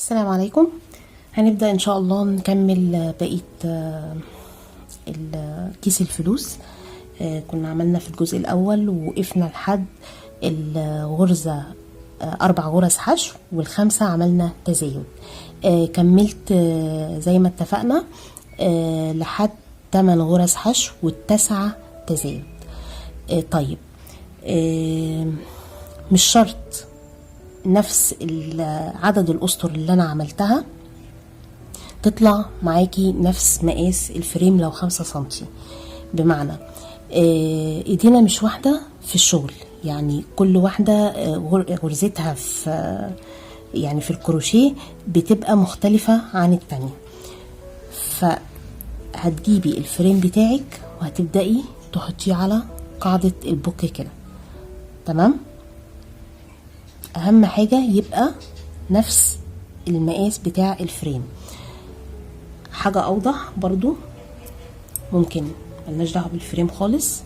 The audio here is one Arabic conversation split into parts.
السلام عليكم. هنبدأ ان شاء الله نكمل بقية كيس الفلوس. كنا عملنا في الجزء الاول ووقفنا لحد الغرزة 4 غرز حشو والخامسة عملنا تزايد. كملت زي ما اتفقنا لحد 8 غرز حشو والتاسعة تزايد. طيب، مش شرط نفس عدد الاسطر اللي انا عملتها تطلع معاكي نفس مقاس الفريم لو 5 سنتي. بمعنى ايدينا مش واحدة في الشغل، يعني كل واحدة غرزتها في الكروشيه بتبقى مختلفة عن التانية. فهتجيبي الفريم بتاعك وهتبدأي تحطيه على قاعدة البوك كده. تمام، اهم حاجة يبقى نفس المقاس بتاع الفريم. حاجة اوضح برضو، ممكن ملناش دعوه بالفريم خالص،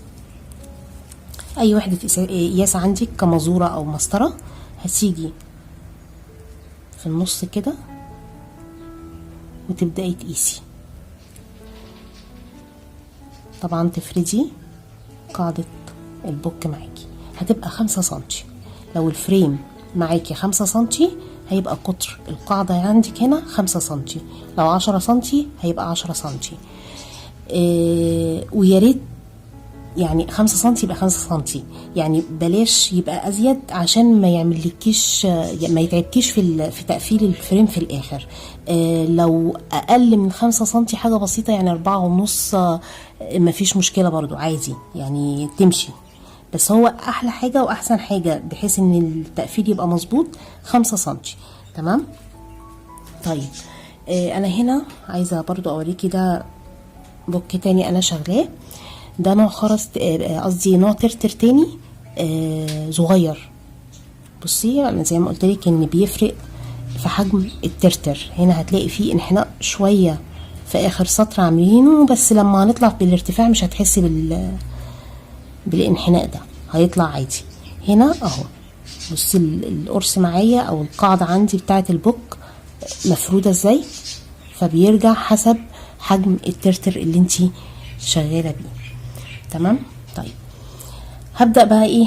اي وحدة قياس عندك كمزورة او مسطرة هتيجي في النص كده وتبدأي تقيسي. طبعا تفردي قاعدة البوك معاكي، هتبقى 5 سنتي. لو الفريم معاكي 5 سنتي هيبقى قطر القاعدة عندك هنا 5 سنتي، لو 10 سنتي هيبقى 10 سنتي. وياريت يعني 5 سنتي يبقى 5 سنتي، يعني بلاش يبقى ازيد عشان ما يعملكيش ما يتعبكيش في تقفيل الفريم في الاخر. لو اقل من 5 سنتي حاجة بسيطة يعني 4.5 ما فيش مشكلة برضو عادي، يعني تمشي. بس هو احلى حاجة واحسن حاجة بحيث ان التقفيل يبقى مظبوط 5 سنتي. تمام. طيب، انا هنا عايزة برضو اوريكي ده بوك تاني انا شغلاه. ده نوع خرز، قصدي نوع ترتر تاني صغير. بصي انا زي ما قلت لك ان بيفرق في حجم الترتر. هنا هتلاقي فيه انحناء شوية في اخر سطر عاملينه، بس لما هنطلع بالارتفاع مش هتحسي بالانحناء ده، هيطلع عادي. هنا اهو بصي القرص معايا او القاعدة عندي بتاعة البوك مفرودة ازاي، فبيرجع حسب حجم الترتر اللي انتي شغالة بيه. تمام. طيب، هبدأ بقى ايه،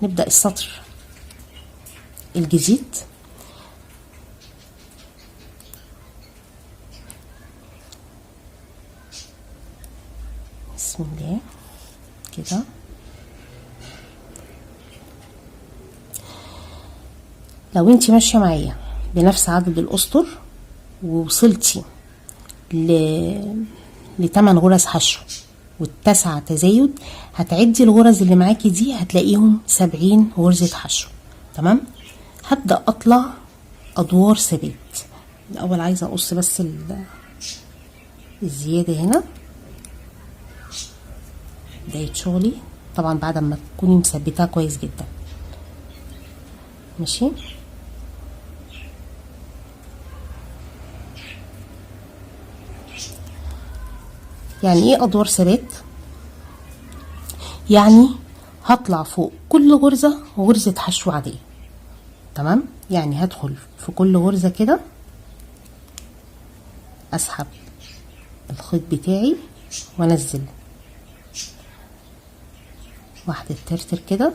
نبدأ السطر الجديد. بسم الله كده. لو انتي ماشية معايا بنفس عدد الاسطر ووصلتي ل8 غرز حشو والتاسعة تزايد، هتعدي الغرز اللي معاكي دي هتلاقيهم 70 غرزة حشو. تمام. هبدأ اطلع ادوار ثبات. الاول عايزة اقص بس الزيادة هنا بداية شغلي، طبعا بعد ما تكوني مثبتها كويس جدا. ماشي. يعني ايه ادوار ثبات؟ يعني هطلع فوق كل غرزة غرزة حشو عادية. تمام. يعني هدخل في كل غرزة كده، اسحب الخيط بتاعي وانزل واحدة ترتر كده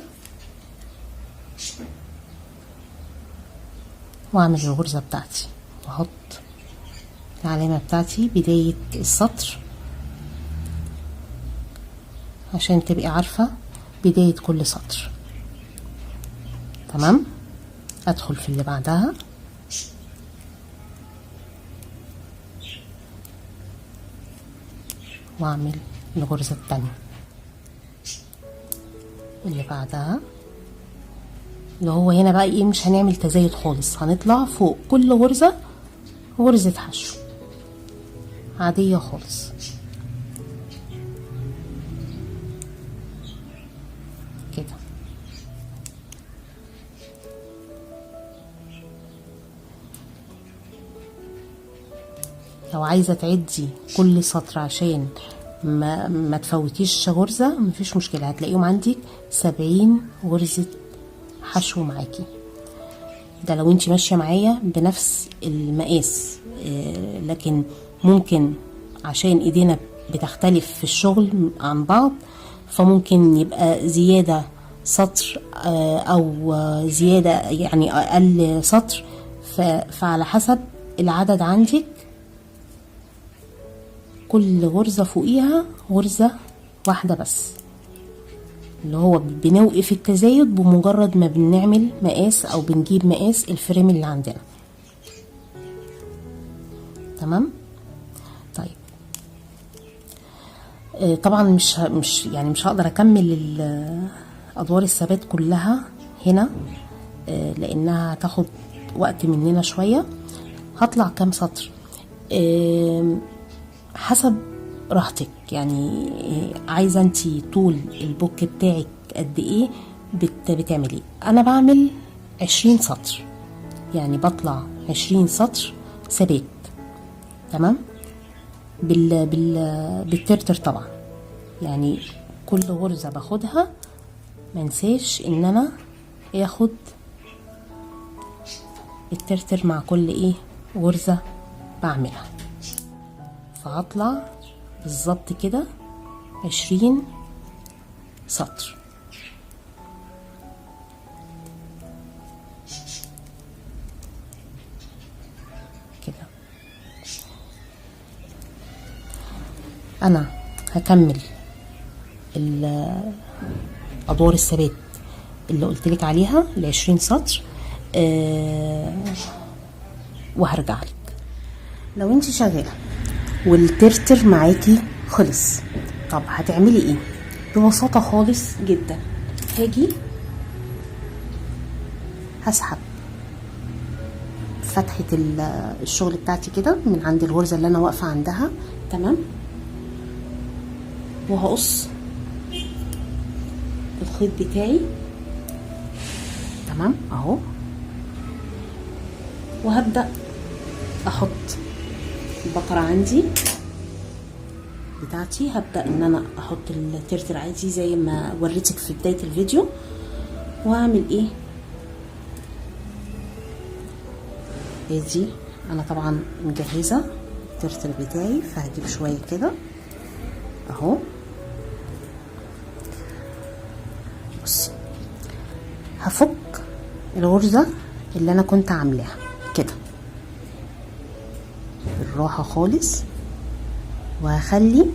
واعمل الغرزة بتاعتي واحط العلامة بتاعتي بداية السطر عشان تبقي عارفة بداية كل سطر. تمام. ادخل في اللي بعدها واعمل الغرزة التانية اللي بعدها، اللي هو هنا بقى ايه، مش هنعمل تزايد خالص، هنطلع فوق كل غرزة غرزة حشو عادية خالص كده. لو عايزة تعدي كل سطر عشان ما تفوتيش غرزة مفيش مشكلة، هتلاقيهم عندك 70 غرزة حشو معاكي. ده لو انت ماشية معايا بنفس المقاس. لكن ممكن عشان ايدينا بتختلف في الشغل عن بعض، فممكن يبقى زيادة سطر او زيادة يعني اقل سطر. فعلى حسب العدد عندك، كل غرزة فوقيها غرزة واحدة بس، اللي هو بنوقف التزايد بمجرد ما بنعمل مقاس او بنجيب مقاس الفريم اللي عندنا. تمام. طيب طبعا مش هقدر اكمل ادوار الثبات كلها هنا، لانها هتاخد وقت مننا شوية. هطلع كام سطر حسب راحتك، يعني عايزة انتي طول البوك بتاعك قد ايه بتعملي. انا بعمل 20 سطر، يعني بطلع 20 سطر ثبات. تمام. بالترتر طبعا، يعني كل غرزة باخدها منساش ان انا اخد الترتر مع كل غرزة بعملها. فهطلع بالظبط كده 20 سطر كده. انا هكمل ادوار الثبات اللي قلتلك عليها ل20 سطر وهرجع لك. لو انت شغاله والترتر معاكي خلص، طب هتعملي ايه؟ ببساطه خالص جدا، هاجي هسحب فتحه الشغل بتاعتي كده من عند الغرزه اللي انا واقفه عندها. تمام. وهقص الخيط بتاعي. تمام اهو. وهبدأ احط البقرة عندي بتاعتي. هبدأ ان انا احط الترتر عادي زي ما وريتك في بداية الفيديو. وهعمل دي انا طبعا مجهزة الترتر بتاعي، فهجيب شوية كده اهو. بصي، هفك الغرزة اللي انا كنت عاملاها كده بالراحة خالص، وهخلي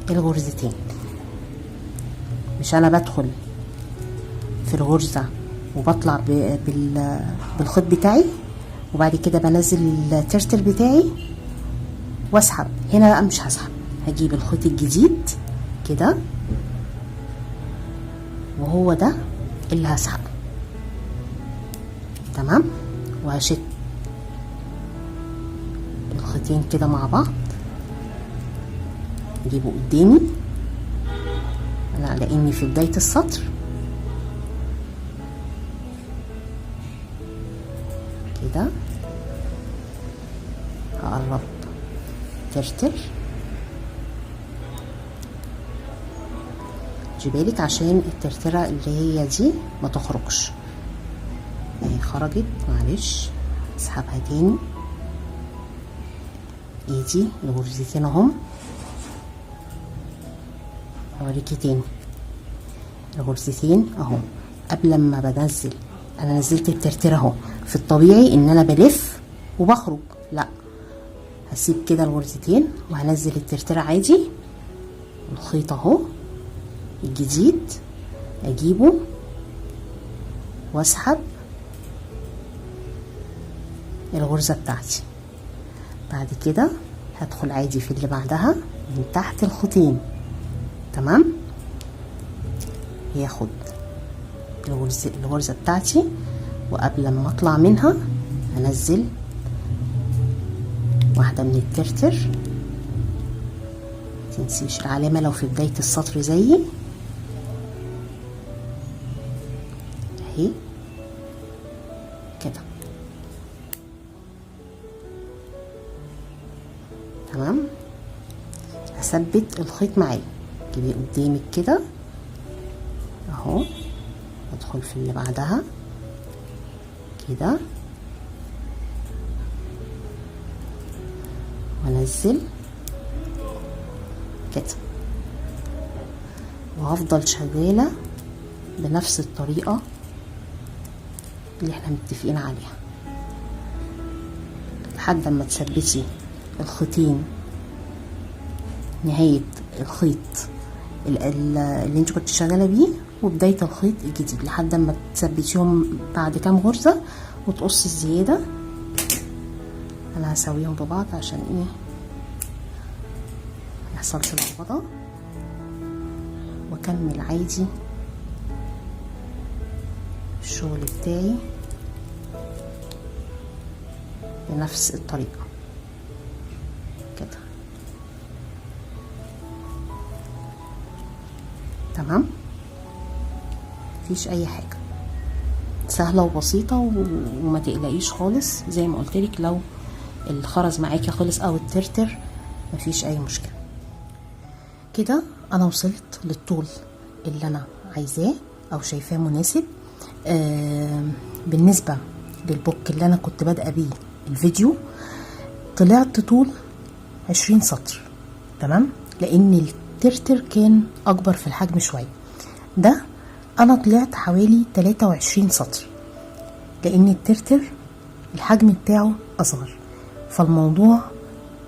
الغرزتين. مش انا بدخل في الغرزة وبطلع بالخيط بتاعي وبعد كده بنزل الترتر بتاعي واسحب. هنا بقى مش هسحب، هجيب الخيط الجديد كده وهو ده اللي هسحبه. تمام. وهشد الخيطين كده مع بعض، اجيبه قدامي انا على اني في بداية السطر كده. هقرب ترتر، جبالك عشان الترترة اللي هي دي ما تخرجش. اهي خرجت، معلش اسحبها تاني. ايدي الغرزتين اهم. اوريكي تاني الغرزتين اهو. قبل ما بنزل انا نزلت الترترة اهو. في الطبيعي ان انا بلف وبخرج، لا، هسيب كده الغرزتين وهنزل الترترة عادي. الخيط اهو الجديد اجيبه واسحب الغرزة بتاعتي. بعد كده هدخل عادي في اللي بعدها من تحت الخيطين. تمام. هاخد الغرزة بتاعتي وقبل ما اطلع منها هنزل واحدة من الترتر. متنسيش العلامة لو في بداية السطر زيي اهي كده. تمام. هثبت الخيط معايا، جيبيه قدامك كده اهو ادخل في اللي بعدها كده وانزل كده، وهفضل شغالة بنفس الطريقة اللي احنا متفقين عليها لحد ما تثبتي الخيطين، نهاية الخيط اللي انت كنت شغالة بيه وبداية الخيط الجديد، لحد ما تثبتيهم بعد كام غرزة وتقصي الزيادة. انا هسويهم ببعض عشان ايه ميحصلش لخبطة، واكمل عادي الشغل بتاعي بنفس الطريقة كده. تمام، مفيش اي حاجة، سهلة وبسيطة وما تقلقيش خالص. زي ما قلتلك لو الخرز معاكي خلص او الترتر مفيش اي مشكلة. كده انا وصلت للطول اللي انا عايزاه او شايفاه مناسب. بالنسبة للبوك اللي انا كنت بادئه بيه الفيديو طلعت طول 20 سطر، تمام، لان الترتر كان اكبر في الحجم شوية. ده انا طلعت حوالي 23 سطر لان الترتر الحجم بتاعه اصغر، فالموضوع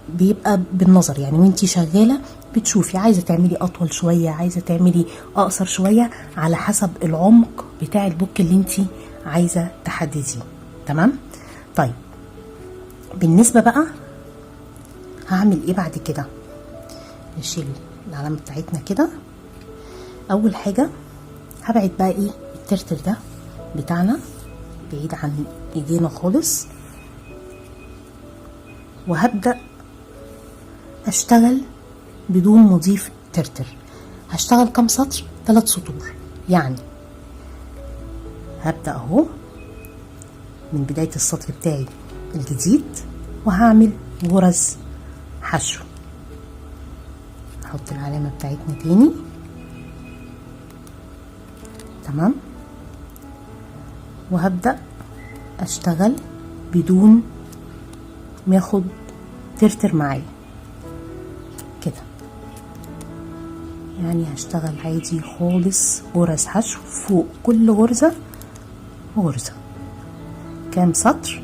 بيبقى بالنظر يعني، وانتي شغالة بتشوفي عايزة تعملي اطول شوية، عايزة تعملي اقصر شوية، على حسب العمق بتاع البوك اللي انتي عايزة تحدديه. تمام. طيب بالنسبة بقى هعمل ايه بعد كده؟ نشيل العلامة بتاعتنا كده. اول حاجة هبعد بقى ايه الترتر ده بتاعنا بعيد عن ايدينا خالص، وهبدأ اشتغل بدون مضيف ترتر. هشتغل كام سطر؟ 3 سطور. يعني هبدأ اهو من بداية السطر بتاعي الجديد وهعمل غرز حشو. نحط العلامة بتاعتنا تاني. تمام، وهبدأ اشتغل بدون ما اخد ترتر معايا كده، يعني هشتغل عادي خالص غرز حشو فوق كل غرزة غرزة. كام سطر؟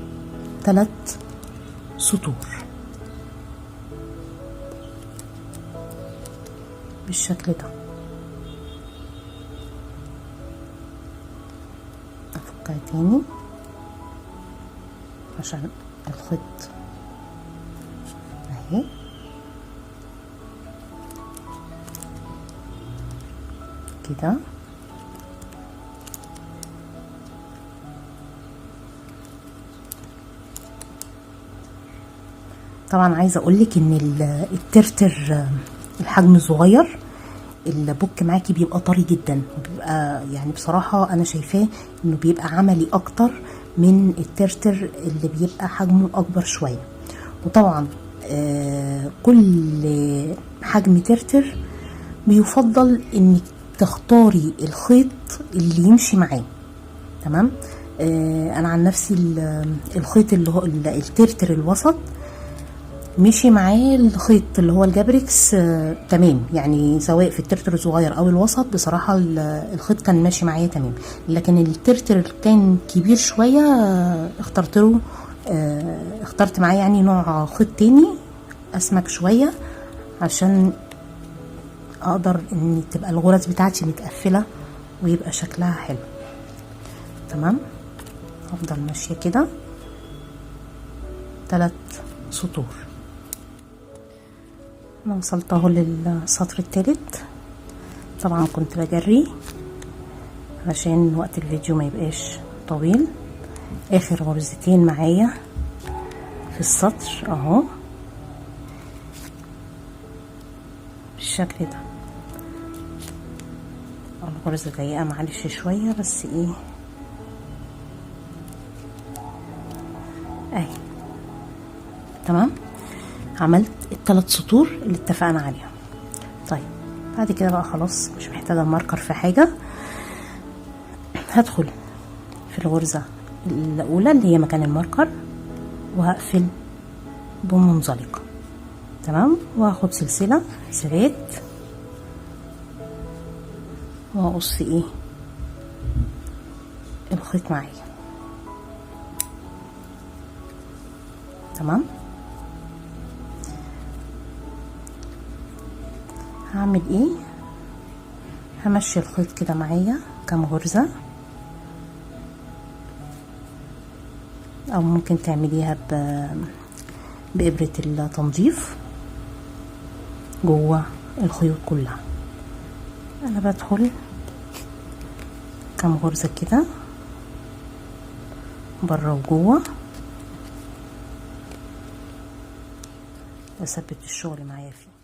3 سطور بالشكل ده. افكها تاني عشان الخيط اهي كده. طبعا عايزه اقولك ان الترتر الحجم صغير، البوك معاكي بيبقى طري جدا، بيبقى يعني بصراحه انا شايفاه انه بيبقى عملي اكتر من الترتر اللي بيبقى حجمه اكبر شويه. وطبعا كل حجم ترتر بيفضل انك تختاري الخيط اللي يمشي معاه. تمام. انا عن نفسي الخيط اللي هو الترتر الوسط مشي معاه الخيط اللي هو الجابريكس تمام، يعني سواء في الترتر الصغير او الوسط بصراحه الخيط كان ماشي معايا تمام. لكن الترتر كان كبير شويه اخترت معاه يعني نوع خيط تاني اسمك شويه عشان اقدر ان تبقى الغرز بتاعتي متقفله ويبقى شكلها حلو. تمام، هفضل ماشيه كده 3 سطور. انا وصلت اهو للسطر الثالث. طبعا كنت بجري عشان وقت الفيديو ما يبقاش طويل. اخر غرزتين معايا في السطر اهو بالشكل ده. الغرزة ضيقة معلش شوية بس ايه اهي. تمام، عملت ال3 سطور اللي اتفقنا عليها. طيب بعد كده بقى خلاص مش محتاجة الماركر في حاجة. هدخل في الغرزة الاولى اللي هي مكان الماركر وهقفل بمنزلقة. تمام. وهاخد سلسلة ثبات واقص ايه الخيط معايا. تمام. هعمل ايه، همشي الخيط كده معايا كام غرزة، او ممكن تعمليها بإبرة التنظيف جوه الخيوط كلها. انا بدخل كام غرزة كده بره وجوه واثبت الشغل معايا فيه.